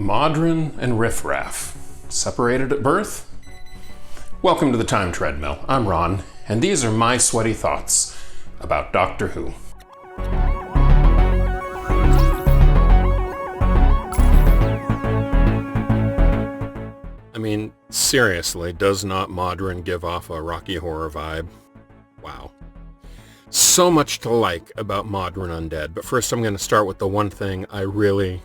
Mawdryn and Riffraff, separated at birth? Welcome to the Time Treadmill. I'm Ron, and these are my sweaty thoughts about Doctor Who. I mean, seriously, does not Mawdryn give off a Rocky Horror vibe? Wow. So much to like about Mawdryn Undead, but first I'm going to start with the one thing I really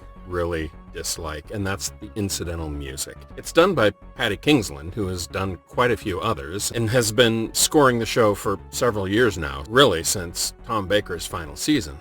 dislike, and that's the incidental music. It's done by Paddy Kingsland, who has done quite a few others, and has been scoring the show for several years now, really since Tom Baker's final season.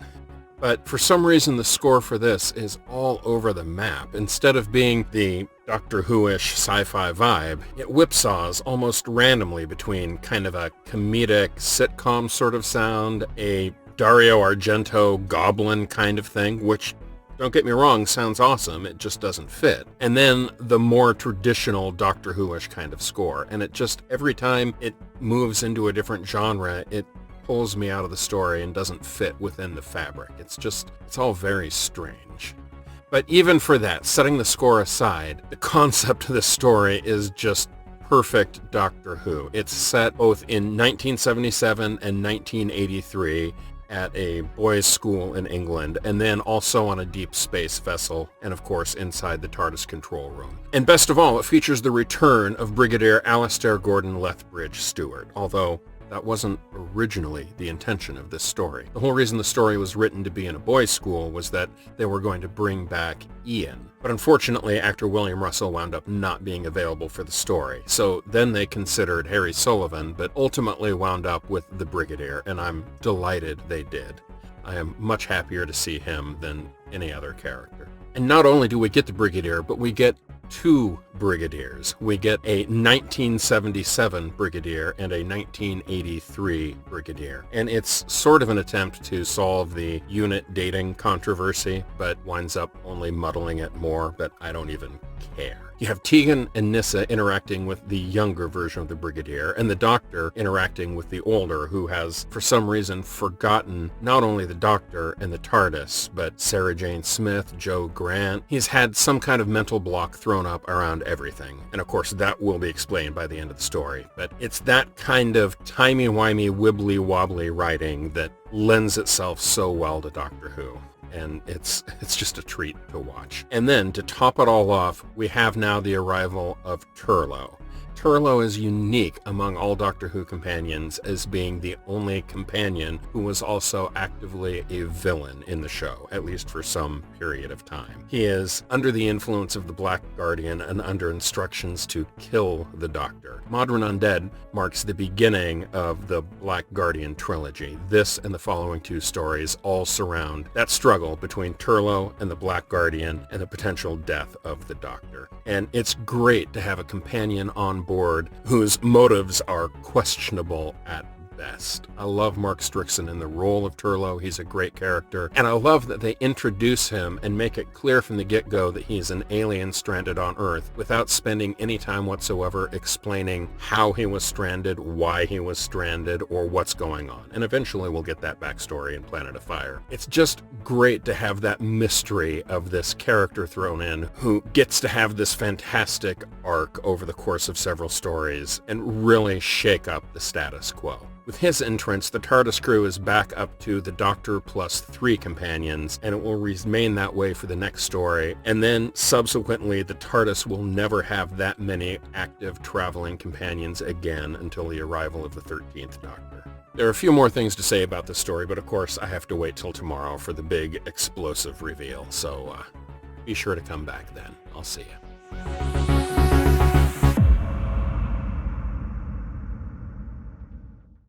But for some reason the score for this is all over the map. Instead of being the Doctor Who-ish sci-fi vibe, it whipsaws almost randomly between kind of a comedic sitcom sort of sound, a Dario Argento goblin kind of thing, which, don't get me wrong, sounds awesome, it just doesn't fit. And then the more traditional Doctor Who-ish kind of score. And it just, every time it moves into a different genre, it pulls me out of the story and doesn't fit within the fabric. It's all very strange. But even for that, setting the score aside, the concept of the story is just perfect Doctor Who. It's set both in 1977 and 1983 at a boys' school in England, and then also on a deep space vessel, and of course inside the TARDIS control room. And best of all, it features the return of Brigadier Alastair Gordon Lethbridge Stewart, although that wasn't originally the intention of this story. The whole reason the story was written to be in a boys' school was that they were going to bring back Ian. But unfortunately, actor William Russell wound up not being available for the story. So then they considered Harry Sullivan, but ultimately wound up with the Brigadier, and I'm delighted they did. I am much happier to see him than any other character. And not only do we get the Brigadier, but we get two Brigadiers. We get a 1977 Brigadier and a 1983 Brigadier. And it's sort of an attempt to solve the unit dating controversy, but winds up only muddling it more, but I don't even care. You have Tegan and Nyssa interacting with the younger version of the Brigadier, and the Doctor interacting with the older, who has, for some reason, forgotten not only the Doctor and the TARDIS, but Sarah Jane Smith, Joe Grant. He's had some kind of mental block thrown up around everything. And of course, that will be explained by the end of the story. But it's that kind of timey-wimey, wibbly-wobbly writing that lends itself so well to Doctor Who. And it's just a treat to watch. And then, to top it all off, we have now the arrival of Turlough. Turlough is unique among all Doctor Who companions as being the only companion who was also actively a villain in the show, at least for some period of time. He is under the influence of the Black Guardian and under instructions to kill the Doctor. Mawdryn Undead marks the beginning of the Black Guardian trilogy. This and the following two stories all surround that struggle between Turlough and the Black Guardian and the potential death of the Doctor. And it's great to have a companion on board whose motives are questionable at best. I love Mark Strickson in the role of Turlough. He's a great character. And I love that they introduce him and make it clear from the get-go that he's an alien stranded on Earth without spending any time whatsoever explaining how he was stranded, why he was stranded, or what's going on. And eventually we'll get that backstory in Planet of Fire. It's just great to have that mystery of this character thrown in who gets to have this fantastic arc over the course of several stories and really shake up the status quo. With his entrance, the TARDIS crew is back up to the Doctor plus 3 companions, and it will remain that way for the next story. And then, subsequently, the TARDIS will never have that many active traveling companions again until the arrival of the 13th Doctor. There are a few more things to say about this story, but of course I have to wait till tomorrow for the big explosive reveal, so be sure to come back then. I'll see you.